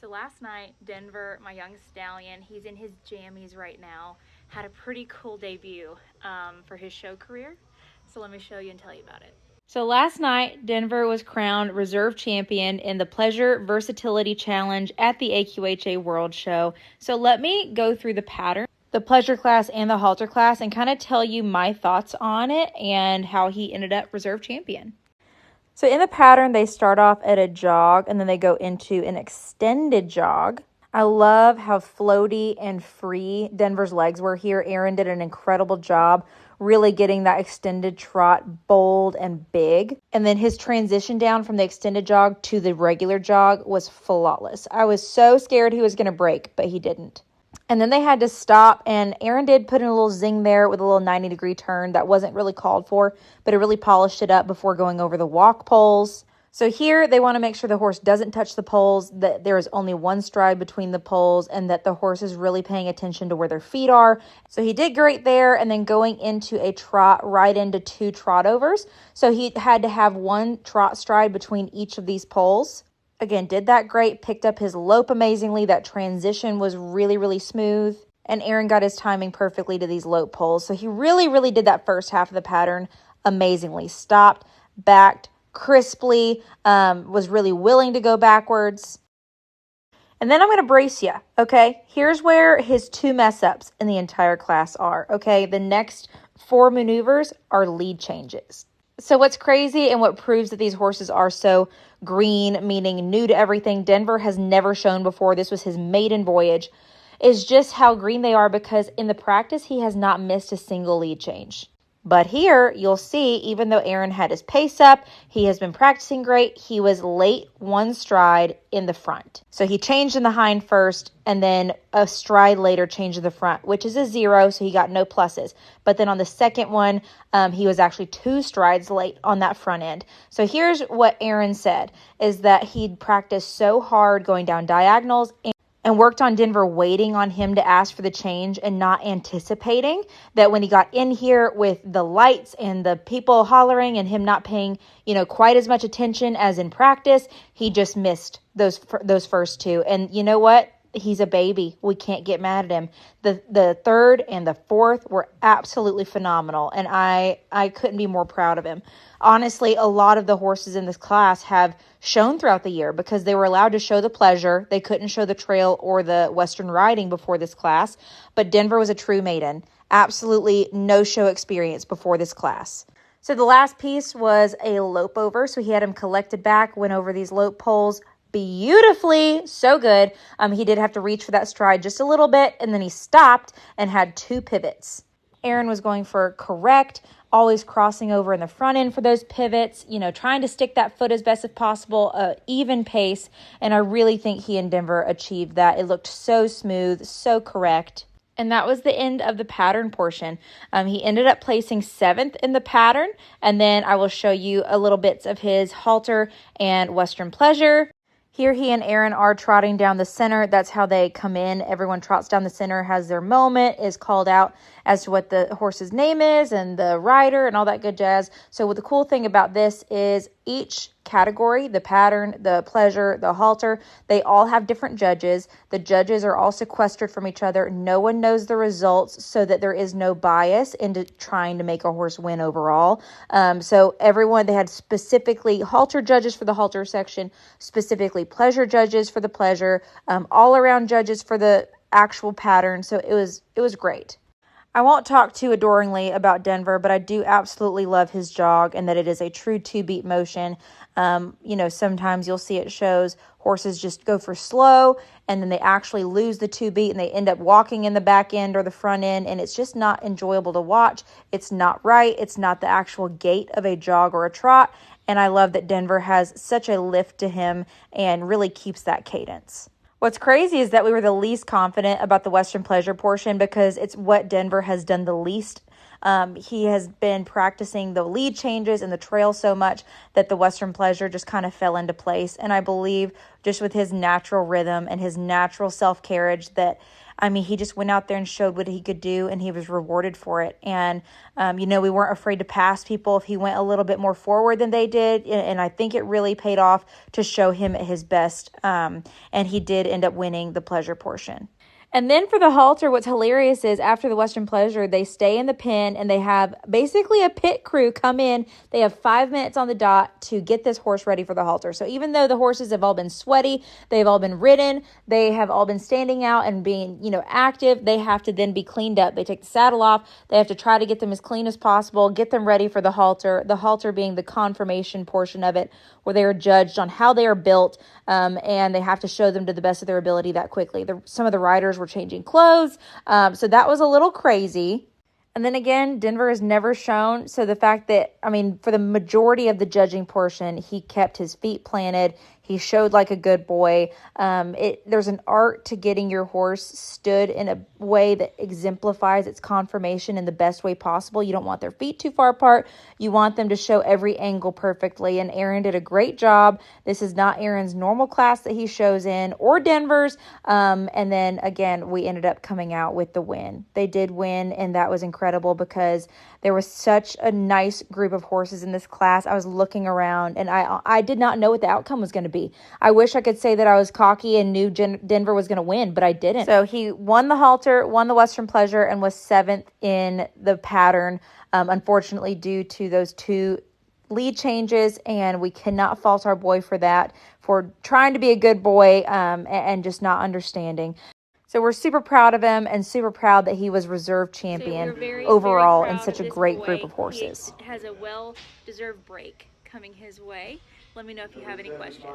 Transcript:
So last night, Denver, my young stallion, he's in his jammies right now, had a pretty cool debut for his show career. So let me show you and tell you about it. So last night, Denver was crowned reserve champion in the Pleasure Versatility Challenge at the AQHA World Show. So let me go through the pattern, the pleasure class and the halter class, and kind of tell you my thoughts on it and how he ended up reserve champion. So in the pattern, they start off at a jog and then they go into an extended jog. I love how floaty and free Denver's legs were here. Aaron did an incredible job really getting that extended trot bold and big. And then his transition down from the extended jog to the regular jog was flawless. I was so scared he was going to break, but he didn't. And then they had to stop, and Aaron did put in a little zing there with a little 90-degree turn that wasn't really called for, but it really polished it up before going over the walk poles. So here they want to make sure the horse doesn't touch the poles, that there is only one stride between the poles, and that the horse is really paying attention to where their feet are. So he did great there, and then going into a trot right into 2 trot overs. So he had to have 1 trot stride between each of these poles. Again, did that great, picked up his lope amazingly. That transition was really, really smooth. And Aaron got his timing perfectly to these lope poles. So he really, really did that first half of the pattern amazingly. Stopped, backed, crisply, was really willing to go backwards. And then I'm going to brace you, okay? Here's where his 2 mess-ups in the entire class are, okay? The next 4 maneuvers are lead changes. So what's crazy and what proves that these horses are so green, meaning new to everything, Denver has never shown before, this was his maiden voyage, is just how green they are, because in the practice, he has not missed a single lead change. But here, you'll see, even though Aaron had his pace up, he has been practicing great, he was late 1 stride in the front. So he changed in the hind first, and then a stride later changed in the front, which is a 0, so he got no pluses. But then on the second one, he was actually 2 strides late on that front end. So here's what Aaron said, is that he'd practiced so hard going down diagonals and worked on Denver waiting on him to ask for the change and not anticipating that when he got in here with the lights and the people hollering and him not paying, quite as much attention as in practice, he just missed those first 2. And you know what? He's a baby. We can't get mad at him. The third and the fourth were absolutely phenomenal, and I couldn't be more proud of him. Honestly, a lot of the horses in this class have shown throughout the year because they were allowed to show the pleasure. They couldn't show the trail or the Western riding before this class, but Denver was a true maiden. Absolutely no show experience before this class. So the last piece was a lope over. So he had him collected back, went over these lope poles beautifully, so good. He did have to reach for that stride just a little bit, and then he stopped and had 2 pivots. Aaron was going for correct, always crossing over in the front end for those pivots, trying to stick that foot as best as possible, even pace, and I really think he and Denver achieved that. It looked so smooth, so correct. And that was the end of the pattern portion. He ended up placing 7th in the pattern, and then I will show you a little bits of his halter and Western pleasure. Here he and Aaron are trotting down the center. That's how they come in. Everyone trots down the center, has their moment, is called out as to what the horse's name is and the rider and all that good jazz. So what the cool thing about this is each category, the pattern, the pleasure, the halter, they all have different judges. The judges are all sequestered from each other. No one knows the results so that there is no bias into trying to make a horse win overall. So everyone, they had specifically halter judges for the halter section, specifically pleasure judges for the pleasure, all around judges for the actual pattern. So it was great. I won't talk too adoringly about Denver, but I do absolutely love his jog and that it is a true 2-beat motion. Sometimes you'll see it shows horses just go for slow and then they actually lose the 2-beat and they end up walking in the back end or the front end, and it's just not enjoyable to watch. It's not right. It's not the actual gait of a jog or a trot. And I love that Denver has such a lift to him and really keeps that cadence. What's crazy is that we were the least confident about the Western pleasure portion because it's what Denver has done the least. He has been practicing the lead changes and the trail so much that the Western pleasure just kind of fell into place. And I believe just with his natural rhythm and his natural self-carriage that I mean, he just went out there and showed what he could do, and he was rewarded for it. And, we weren't afraid to pass people if he went a little bit more forward than they did. And I think it really paid off to show him at his best. And he did end up winning the pleasure portion. And then for the halter, what's hilarious is after the Western Pleasure, they stay in the pen and they have basically a pit crew come in. They have 5 minutes on the dot to get this horse ready for the halter. So even though the horses have all been sweaty, they've all been ridden, they have all been standing out and being, active, they have to then be cleaned up. They take the saddle off. They have to try to get them as clean as possible, get them ready for the halter being the confirmation portion of it, where they are judged on how they are built, and they have to show them to the best of their ability that quickly. Some of the riders were changing clothes, so that was a little crazy. And then again, Denver is never shown, so the fact that, for the majority of the judging portion, he kept his feet planted. He showed like a good boy. There's an art to getting your horse stood in a way that exemplifies its conformation in the best way possible. You don't want their feet too far apart. You want them to show every angle perfectly. And Aaron did a great job. This is not Aaron's normal class that he shows in, or Denver's. And then again, we ended up coming out with the win. They did win, and that was incredible because there was such a nice group of horses in this class. I was looking around, and I did not know what the outcome was going to be. I wish I could say that I was cocky and knew Denver was going to win, but I didn't. So he won the halter, won the Western Pleasure, and was 7th in the pattern, unfortunately due to those 2 lead changes, and we cannot fault our boy for that, for trying to be a good boy and just not understanding. So we're super proud of him and super proud that he was reserve champion overall in such a great group of horses. He has a well-deserved break coming his way. Let me know if you have any questions.